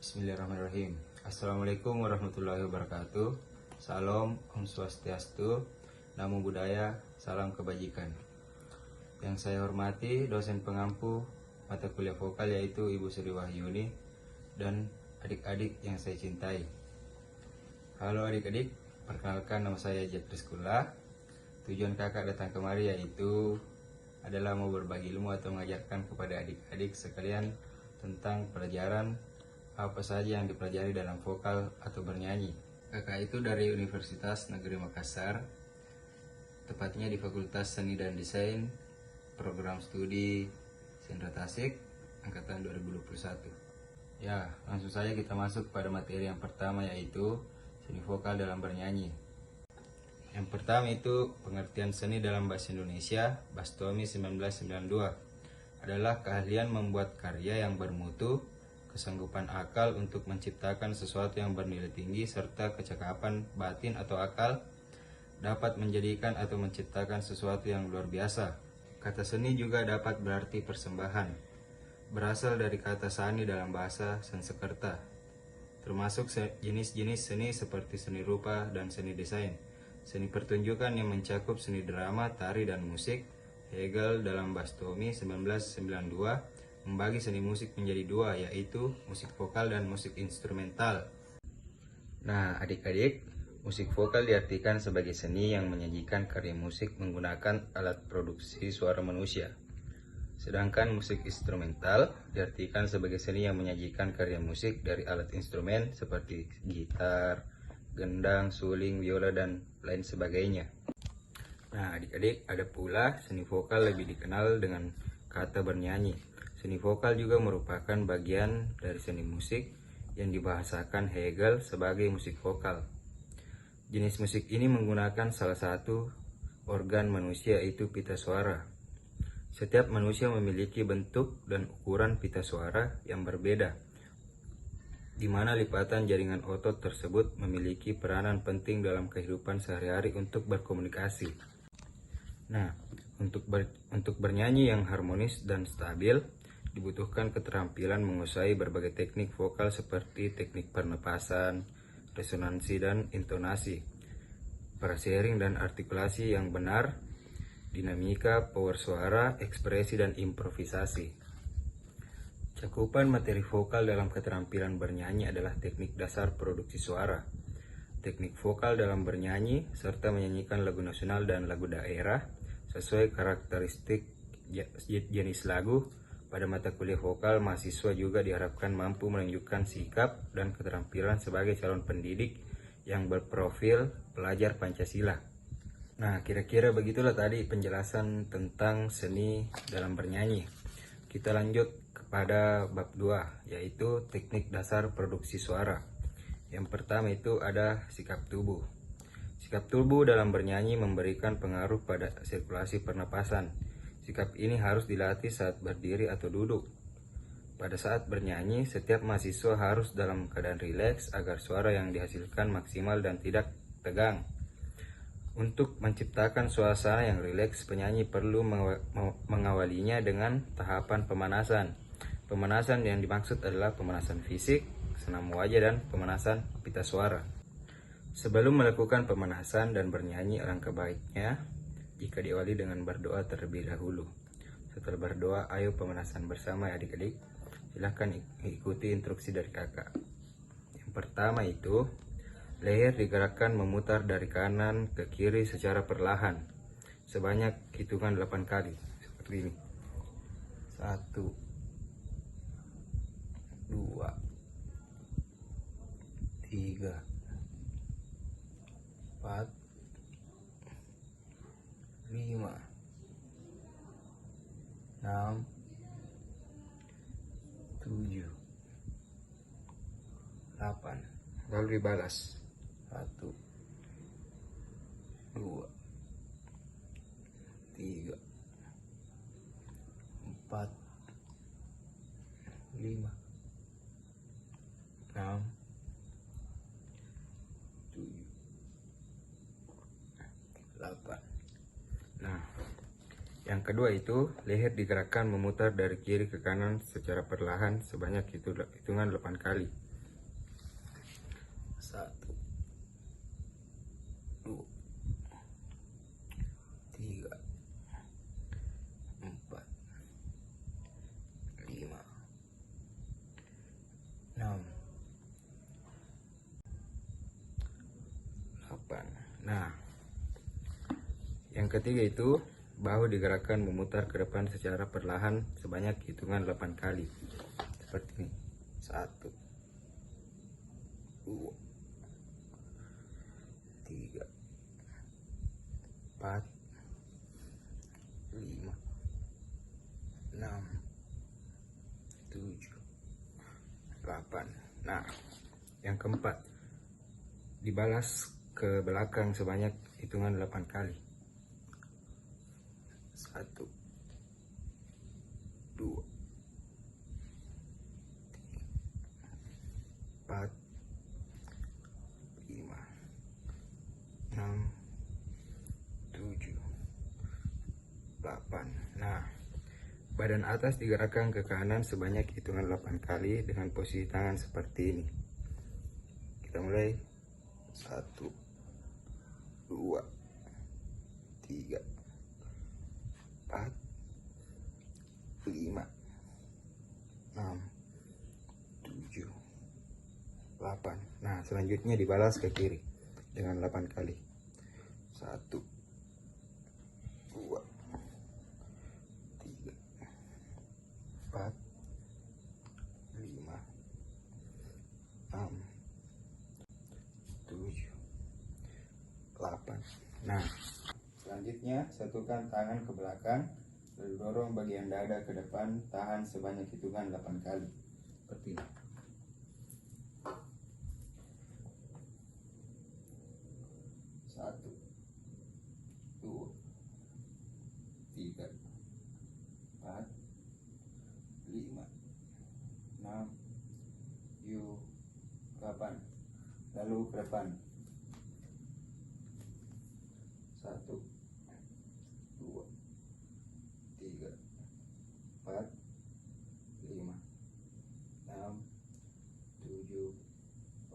Bismillahirrahmanirrahim. Assalamualaikum warahmatullahi wabarakatuh. Salam, Om Swastiastu, Namo Buddhaya, salam kebajikan. Yang saya hormati dosen pengampu mata kuliah vokal yaitu Ibu Sri Wahyuni dan adik-adik yang saya cintai. Halo adik-adik, perkenalkan nama saya Jepris Kula. Tujuan kakak datang kemari yaitu adalah mau berbagi ilmu atau mengajarkan kepada adik-adik sekalian tentang pelajaran apa saja yang dipelajari dalam vokal atau bernyanyi. Kakak itu dari Universitas Negeri Makassar, tepatnya di Fakultas Seni dan Desain, program studi Sendra Tasik, angkatan 2021. Ya, langsung saja kita masuk pada materi yang pertama yaitu seni vokal dalam bernyanyi. Yang pertama itu pengertian seni dalam bahasa Indonesia, Bastomi 1992, adalah keahlian membuat karya yang bermutu, kesanggupan akal untuk menciptakan sesuatu yang bernilai tinggi, serta kecakapan batin atau akal dapat menjadikan atau menciptakan sesuatu yang luar biasa. Kata seni juga dapat berarti persembahan, berasal dari kata sani dalam bahasa Sanskerta, termasuk jenis-jenis seni seperti seni rupa dan seni desain. Seni pertunjukan yang mencakup seni drama, tari, dan musik. Hegel dalam Bastomi 1992 membagi seni musik menjadi dua, yaitu musik vokal dan musik instrumental. Nah, adik-adik, musik vokal diartikan sebagai seni yang menyajikan karya musik menggunakan alat produksi suara manusia. Sedangkan musik instrumental diartikan sebagai seni yang menyajikan karya musik dari alat instrumen seperti gitar, gendang, suling, biola, dan lain sebagainya. Nah, adik-adik, ada pula seni vokal lebih dikenal dengan kata bernyanyi. Seni vokal juga merupakan bagian dari seni musik yang dibahasakan Hegel sebagai musik vokal. Jenis musik ini menggunakan salah satu organ manusia, yaitu pita suara. Setiap manusia memiliki bentuk dan ukuran pita suara yang berbeda, di mana lipatan jaringan otot tersebut memiliki peranan penting dalam kehidupan sehari-hari untuk berkomunikasi. Nah, untuk bernyanyi yang harmonis dan stabil, dibutuhkan keterampilan menguasai berbagai teknik vokal seperti teknik pernapasan, resonansi, dan intonasi, frasering dan artikulasi yang benar, dinamika, power suara, ekspresi, dan improvisasi. Cakupan materi vokal dalam keterampilan bernyanyi adalah teknik dasar produksi suara, teknik vokal dalam bernyanyi, serta menyanyikan lagu nasional dan lagu daerah sesuai karakteristik jenis lagu. Pada mata kuliah vokal, mahasiswa juga diharapkan mampu menunjukkan sikap dan keterampilan sebagai calon pendidik yang berprofil pelajar Pancasila. Nah, kira-kira begitulah tadi penjelasan tentang seni dalam bernyanyi. Kita lanjut kepada bab 2, yaitu teknik dasar produksi suara. Yang pertama itu ada sikap tubuh. Sikap tubuh dalam bernyanyi memberikan pengaruh pada sirkulasi pernapasan. Sikap ini harus dilatih saat berdiri atau duduk. Pada saat bernyanyi, setiap mahasiswa harus dalam keadaan rileks agar suara yang dihasilkan maksimal dan tidak tegang. Untuk menciptakan suasana yang rileks, penyanyi perlu mengawalinya dengan tahapan pemanasan. Pemanasan yang dimaksud adalah pemanasan fisik, senam wajah, dan pemanasan pita suara. Sebelum melakukan pemanasan dan bernyanyi, alangkah baiknya jika diawali dengan berdoa terlebih dahulu. Setelah berdoa, ayo pemanasan bersama ya adik-adik. Silahkan ikuti instruksi dari kakak. Yang pertama itu, leher digerakkan memutar dari kanan ke kiri secara perlahan, sebanyak hitungan 8 kali. Seperti ini. 1, 2, 3, 4, 5, 6, 7, 8. Lalu dibalas. 1, 2, 3, 4, 5, 6, 7, 8. Nah, yang kedua itu leher digerakkan memutar dari kiri ke kanan secara perlahan sebanyak hitungan 8 kali. 1, 2, 3, 4, 5, 6, 8. Nah, yang ketiga itu bahu digerakkan memutar ke depan secara perlahan sebanyak hitungan 8 kali. Seperti ini. 1, 2, 3, 4, 5, 6, 7, 8. Nah, yang keempat, dibalas ke belakang sebanyak hitungan 8 kali. 1, 2, 4, 5, 6, 7, 8. Nah, badan atas digerakkan ke kanan sebanyak hitungan 8 kali dengan posisi tangan seperti ini. Kita mulai. 1, 2, 3, 4, 5, 6, 7, 8. Nah, selanjutnya dibalas ke kiri dengan 8 kali. 1, 2, 3, 4, 5, 6, 7, 8. Nah, selanjutnya satukan tangan ke belakang, lalu dorong bagian dada ke depan, tahan sebanyak hitungan 8 kali. Seperti ini. 1, 2, 3, 4, 5, 6, 7, 8. Lalu ke depan. 1, 2, 3, 4, 5, 6, 7,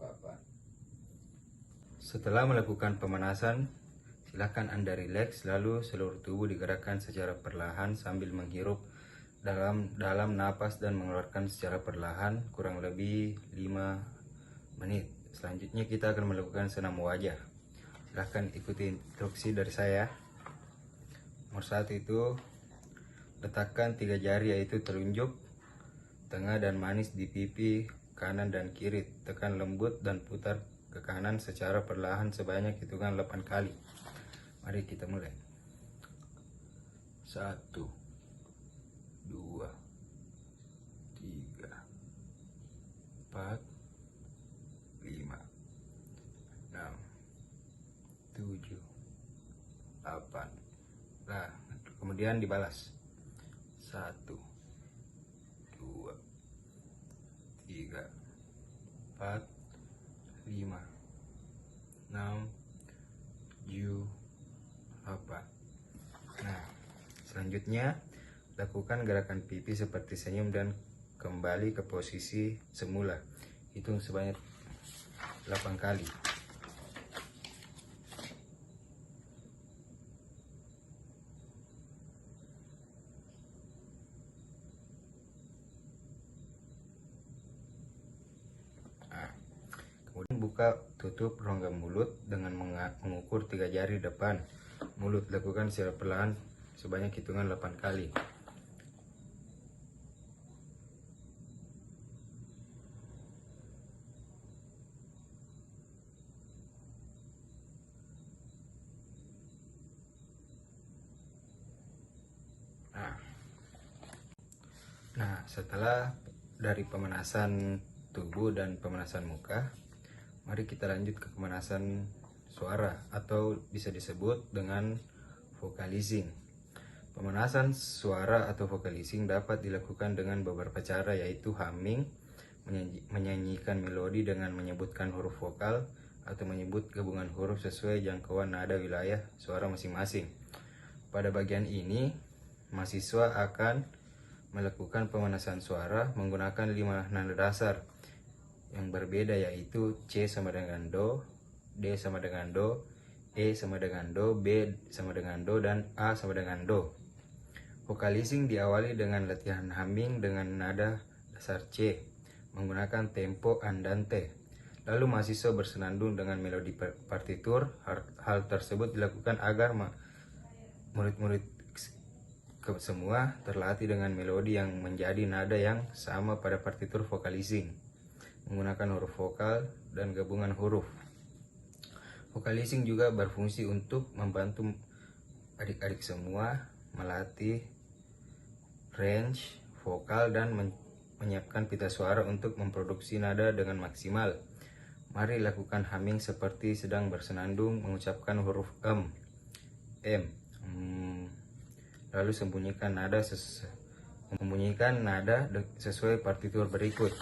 8. Setelah melakukan pemanasan, silakan Anda rileks, lalu seluruh tubuh digerakkan secara perlahan sambil menghirup dalam napas dan mengeluarkan secara perlahan kurang lebih 5 menit. Selanjutnya kita akan melakukan senam wajah. Silahkan ikuti instruksi dari saya. Nomor 1 itu, letakkan 3 jari yaitu telunjuk, tengah dan manis di pipi kanan dan kiri. Tekan lembut dan putar ke kanan secara perlahan sebanyak hitungan 8 kali. Mari kita mulai. 1, 2, 3, 4, 5, 6, 7, 8. Nah, kemudian dibalas. 1, 2, 3, 4, 5, 6, 7, 8. Nah, selanjutnya lakukan gerakan pipi seperti senyum dan kembali ke posisi semula. Hitung sebanyak 8 kali. Kemudian buka tutup rongga mulut dengan mengukur 3 jari depan mulut. Lakukan secara perlahan sebanyak hitungan 8 kali. Nah, setelah dari pemanasan tubuh dan pemanasan muka, mari kita lanjut ke pemanasan suara atau bisa disebut dengan vocalizing. Pemanasan suara atau vocalizing dapat dilakukan dengan beberapa cara, yaitu humming, menyanyikan melodi dengan menyebutkan huruf vokal, atau menyebut gabungan huruf sesuai jangkauan nada wilayah suara masing-masing. Pada bagian ini, mahasiswa akan melakukan pemanasan suara menggunakan 5 nada dasar yang yang berbeda, yaitu C sama dengan Do, D sama dengan Do, E sama dengan Do, B sama dengan Do, dan A sama dengan Do. Vocalizing diawali dengan latihan humming dengan nada dasar C, menggunakan tempo andante. Lalu mahasiswa bersenandung dengan melodi partitur. Hal tersebut dilakukan agar murid-murid semua terlatih dengan melodi yang menjadi nada yang sama pada partitur vocalizing, menggunakan huruf vokal dan gabungan huruf. Vocalizing juga berfungsi untuk membantu adik-adik semua melatih range vokal dan menyiapkan pita suara untuk memproduksi nada dengan maksimal. Mari lakukan humming seperti sedang bersenandung mengucapkan huruf M. Lalu sembunyikan nada sesuai partitur berikut.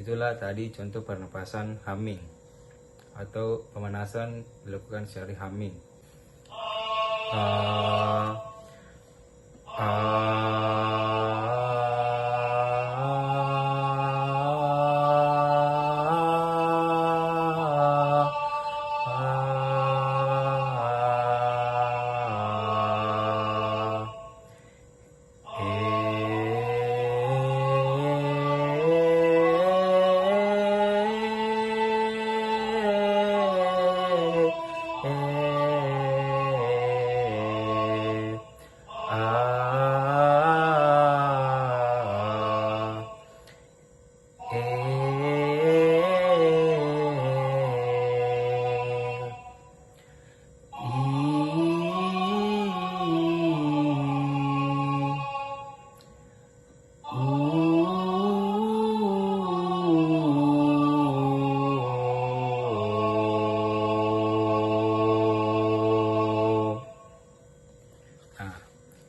Itulah tadi contoh pernapasan humming atau pemanasan dilakukan secara humming.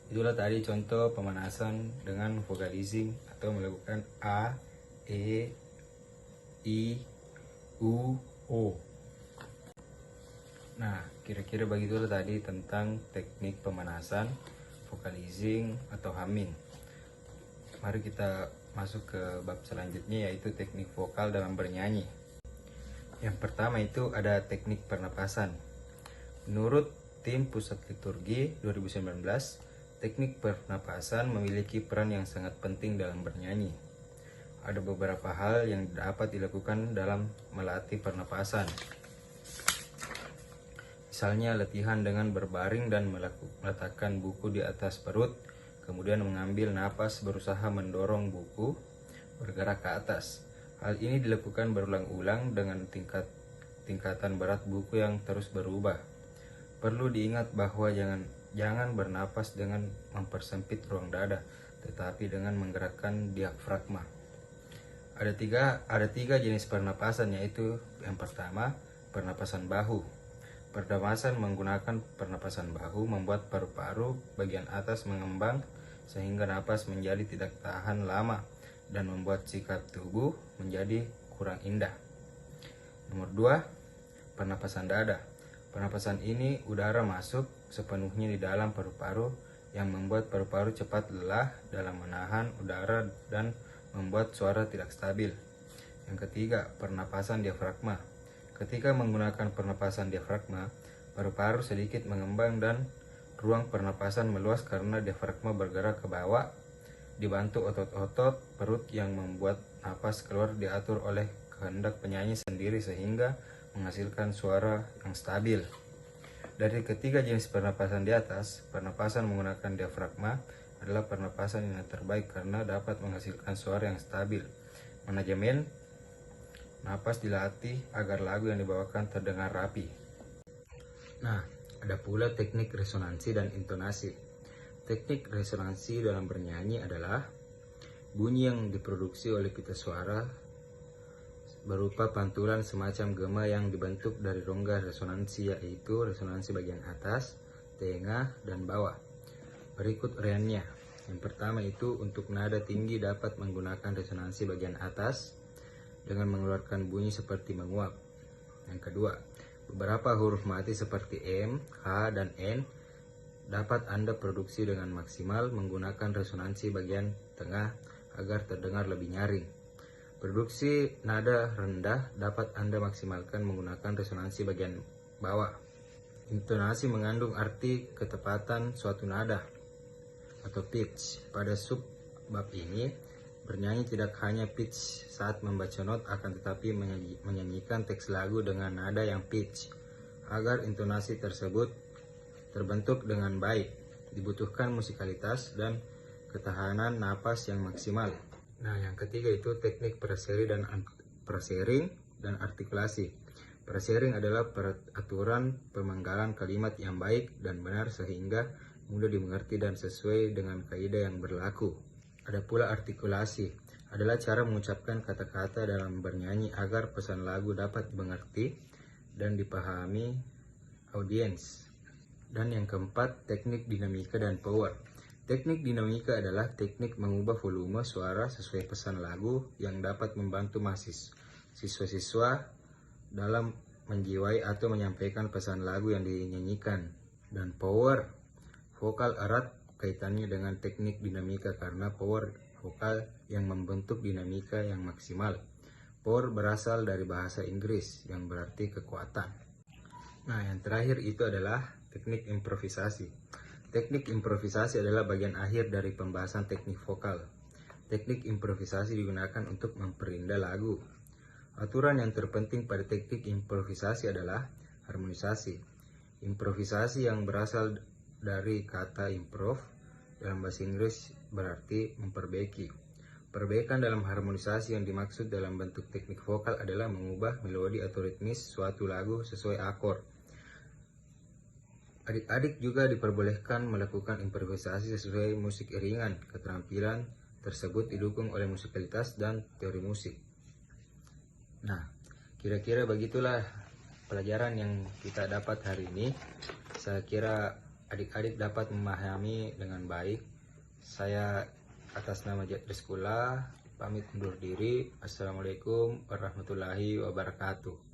Itulah tadi contoh pemanasan dengan vocalizing atau melakukan A, E, I, U, O. Nah, kira-kira begitulah tadi tentang teknik pemanasan, vocalizing atau humming. Mari kita masuk ke bab selanjutnya, yaitu teknik vokal dalam bernyanyi. Yang pertama itu ada teknik pernapasan. Menurut tim Pusat Liturgi 2019, teknik pernapasan memiliki peran yang sangat penting dalam bernyanyi. Ada beberapa hal yang dapat dilakukan dalam melatih pernapasan. Misalnya latihan dengan berbaring dan meletakkan buku di atas perut, kemudian mengambil napas berusaha mendorong buku bergerak ke atas. Hal ini dilakukan berulang-ulang dengan tingkatan berat buku yang terus berubah. Perlu diingat bahwa jangan bernapas dengan mempersempit ruang dada, tetapi dengan menggerakkan diafragma. Ada tiga jenis pernapasan, yaitu yang pertama, pernapasan bahu. Pernapasan menggunakan pernapasan bahu membuat paru-paru bagian atas mengembang sehingga napas menjadi tidak tahan lama dan membuat sikap tubuh menjadi kurang indah. Nomor 2, pernapasan dada. Pernapasan ini udara masuk sepenuhnya di dalam paru-paru yang membuat paru-paru cepat lelah dalam menahan udara dan membuat suara tidak stabil. Yang ketiga, pernapasan diafragma. Ketika menggunakan pernapasan diafragma, paru-paru sedikit mengembang dan ruang pernapasan meluas karena diafragma bergerak ke bawah dibantu otot-otot perut yang membuat napas keluar diatur oleh kehendak penyanyi sendiri sehingga menghasilkan suara yang stabil. Dari ketiga jenis pernapasan di atas, pernapasan menggunakan diafragma adalah pernapasan yang terbaik karena dapat menghasilkan suara yang stabil. Manajemen napas dilatih agar lagu yang dibawakan terdengar rapi. Nah, ada pula teknik resonansi dan intonasi. Teknik resonansi dalam bernyanyi adalah bunyi yang diproduksi oleh pita suara berupa pantulan semacam gema yang dibentuk dari rongga resonansi, yaitu resonansi bagian atas, tengah, dan bawah. Berikut uraiannya. Yang pertama itu untuk nada tinggi dapat menggunakan resonansi bagian atas dengan mengeluarkan bunyi seperti menguap. Yang kedua, beberapa huruf mati seperti M, H, dan N dapat Anda produksi dengan maksimal menggunakan resonansi bagian tengah agar terdengar lebih nyaring. Produksi nada rendah dapat Anda maksimalkan menggunakan resonansi bagian bawah. Intonasi mengandung arti ketepatan suatu nada atau pitch. Pada sub bab ini, bernyanyi tidak hanya pitch saat membaca not, akan tetapi menyanyikan teks lagu dengan nada yang pitch. Agar intonasi tersebut terbentuk dengan baik, dibutuhkan musikalitas dan ketahanan napas yang maksimal. Nah, yang ketiga itu teknik prasering dan artikulasi. Prasering adalah peraturan pemenggalan kalimat yang baik dan benar sehingga mudah dimengerti dan sesuai dengan kaidah yang berlaku. Ada pula artikulasi, adalah cara mengucapkan kata-kata dalam bernyanyi agar pesan lagu dapat dimengerti dan dipahami audiens. Dan yang keempat, teknik dinamika dan power. Teknik dinamika adalah teknik mengubah volume suara sesuai pesan lagu yang dapat membantu siswa-siswa dalam menjiwai atau menyampaikan pesan lagu yang dinyanyikan. Dan power vokal erat kaitannya dengan teknik dinamika karena power vokal yang membentuk dinamika yang maksimal. Power berasal dari bahasa Inggris yang berarti kekuatan. Nah, yang terakhir itu adalah teknik improvisasi. Teknik improvisasi adalah bagian akhir dari pembahasan teknik vokal. Teknik improvisasi digunakan untuk memperindah lagu. Aturan yang terpenting pada teknik improvisasi adalah harmonisasi. Improvisasi yang berasal dari kata improv dalam bahasa Inggris berarti memperbaiki. Perbaikan dalam harmonisasi yang dimaksud dalam bentuk teknik vokal adalah mengubah melodi atau ritmis suatu lagu sesuai akor. Adik-adik juga diperbolehkan melakukan improvisasi sesuai musik iringan. Keterampilan tersebut didukung oleh musikalitas dan teori musik. Nah, kira-kira begitulah pelajaran yang kita dapat hari ini. Saya kira adik-adik dapat memahami dengan baik. Saya atas nama Jatris Kula pamit undur diri. Assalamualaikum warahmatullahi wabarakatuh.